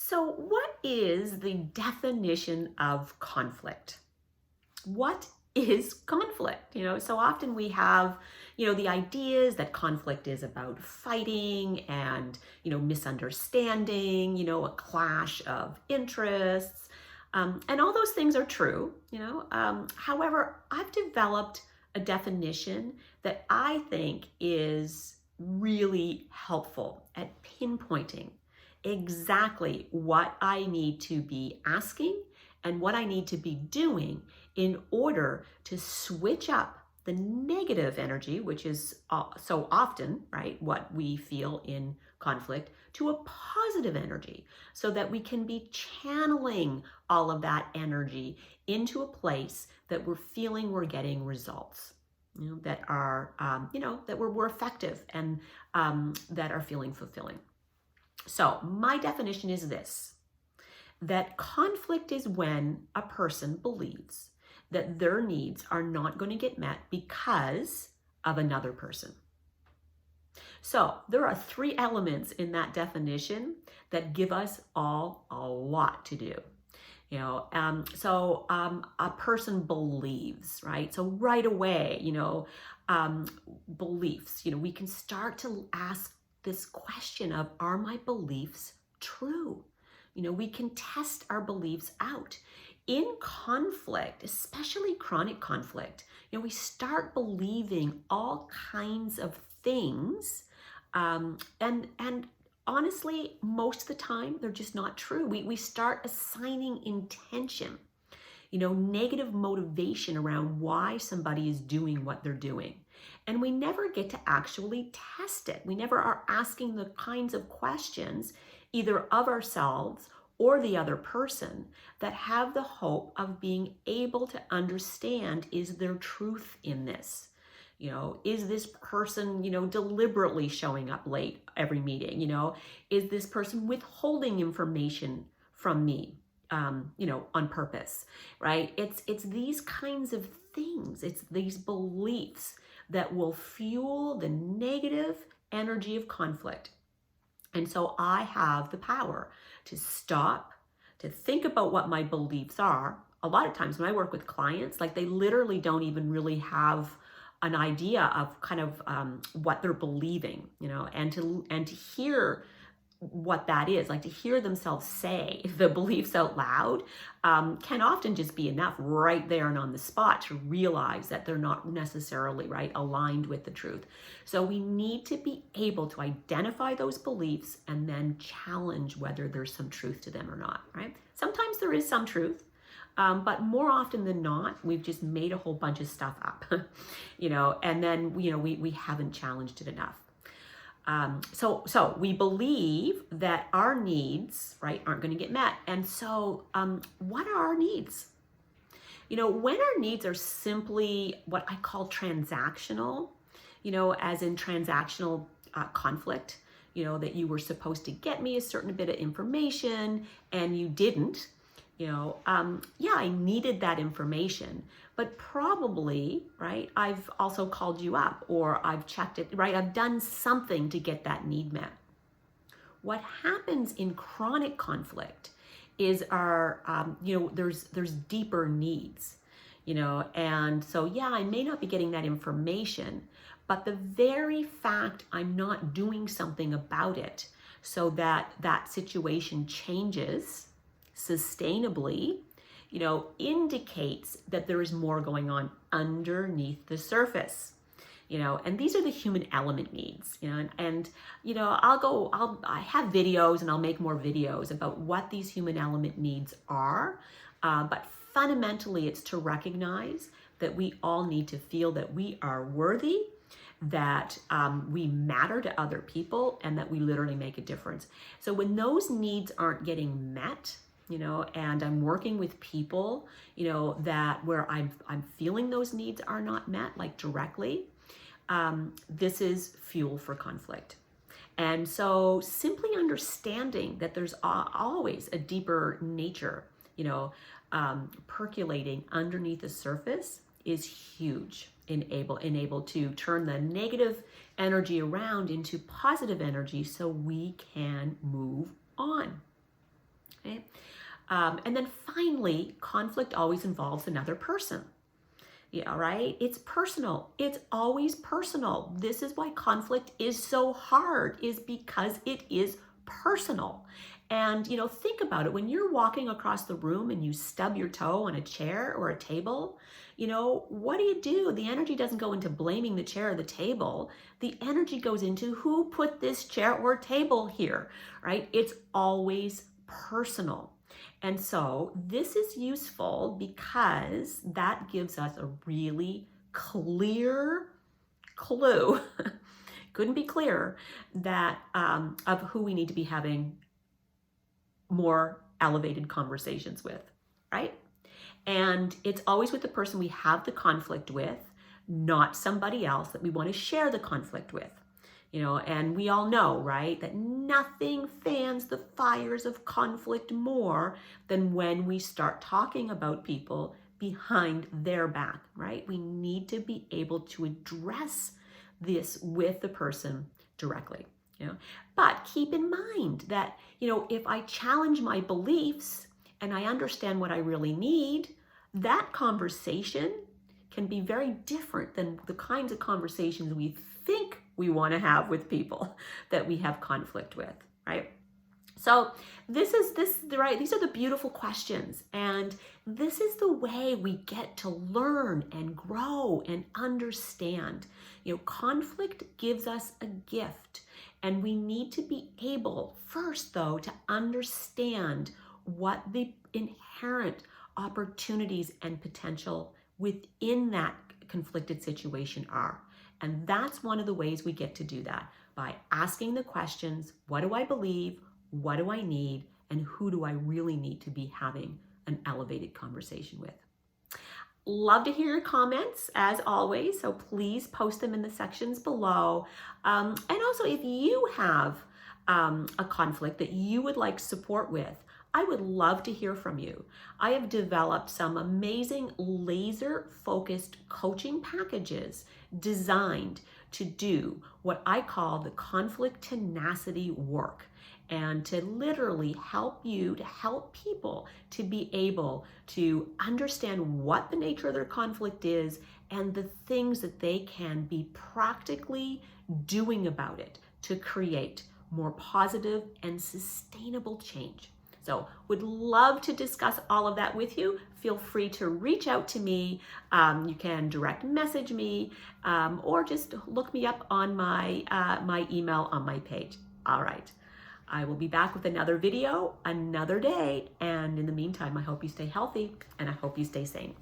So, what is the definition of conflict? What is conflict? So often we have, the ideas that conflict is about fighting and, misunderstanding, a clash of interests. And all those things are true, However, I've developed a definition that I think is really helpful at pinpointing exactly what I need to be asking and what I need to be doing in order to switch up the negative energy, which is so often, right, what we feel in conflict, to a positive energy so that we can be channeling all of that energy into a place that we're feeling we're getting results. That are, that we're effective and that are feeling fulfilling. So, my definition is this: that conflict is when a person believes that their needs are not going to get met because of another person. So there are three elements in that definition that give us all a lot to do. A person believes, right? So right away, beliefs, we can start to ask this question of, are my beliefs true? We can test our beliefs out. In conflict, especially chronic conflict, we start believing all kinds of things, and honestly, most of the time, they're just not true. We start assigning intention, negative motivation around why somebody is doing what they're doing. And we never get to actually test it. We never are asking the kinds of questions, either of ourselves or the other person, that have the hope of being able to understand, is there truth in this? Is this person, deliberately showing up late every meeting? Is this person withholding information from me, on purpose, right? It's these kinds of things. It's these beliefs that will fuel the negative energy of conflict. And so I have the power to stop, to think about what my beliefs are. A lot of times when I work with clients, like, they literally don't even really have an idea of kind of what they're believing, and to hear what that is, like to hear themselves say the beliefs out loud, can often just be enough right there and on the spot to realize that they're not necessarily, right, aligned with the truth. So we need to be able to identify those beliefs and then challenge whether there's some truth to them or not, right? Sometimes there is some truth, but more often than not, we've just made a whole bunch of stuff up, and then, we haven't challenged it enough. So we believe that our needs, right, aren't going to get met. And so what are our needs? When our needs are simply what I call transactional, as in transactional conflict, that you were supposed to get me a certain bit of information and you didn't, I needed that information, but probably, right, I've also called you up, or I've checked it, right? I've done something to get that need met. What happens in chronic conflict is there's deeper needs, and so, I may not be getting that information, but the very fact I'm not doing something about it so that that situation changes sustainably, indicates that there is more going on underneath the surface, and these are the human element needs, and I have videos and I'll make more videos about what these human element needs are, but fundamentally it's to recognize that we all need to feel that we are worthy, that we matter to other people, and that we literally make a difference. So when those needs aren't getting met, and I'm working with people, that where I'm feeling those needs are not met, like directly, this is fuel for conflict. And so simply understanding that there's always a deeper nature, percolating underneath the surface is huge in able to turn the negative energy around into positive energy so we can move on. And then finally, conflict always involves another person. Yeah, right? It's personal. It's always personal. This is why conflict is so hard, is because it is personal. And, think about it. When you're walking across the room and you stub your toe on a chair or a table, what do? The energy doesn't go into blaming the chair or the table. The energy goes into who put this chair or table here, right? It's always personal. And so this is useful because that gives us a really clear clue, couldn't be clearer, that of who we need to be having more elevated conversations with, right? And it's always with the person we have the conflict with, not somebody else that we want to share the conflict with. And we all know, right, that nothing fans the fires of conflict more than when we start talking about people behind their back, right? We need to be able to address this with the person directly, But keep in mind that, if I challenge my beliefs and I understand what I really need, that conversation can be very different than the kinds of conversations we think we want to have with people that we have conflict with, right? So these are the beautiful questions, and this is the way we get to learn and grow and understand. Conflict gives us a gift, and we need to be able first, though, to understand what the inherent opportunities and potential within that conflicted situation are. And that's one of the ways we get to do that, by asking the questions, what do I believe? What do I need? And who do I really need to be having an elevated conversation with? Love to hear your comments, as always, so please post them in the sections below. And also, if you have a conflict that you would like support with, I would love to hear from you. I have developed some amazing laser-focused coaching packages designed to do what I call the conflict tenacity work, and to literally help people to be able to understand what the nature of their conflict is and the things that they can be practically doing about it to create more positive and sustainable change. So would love to discuss all of that with you. Feel free to reach out to me. You can direct message me or just look me up on my email on my page. All right. I will be back with another video another day. And in the meantime, I hope you stay healthy and I hope you stay sane.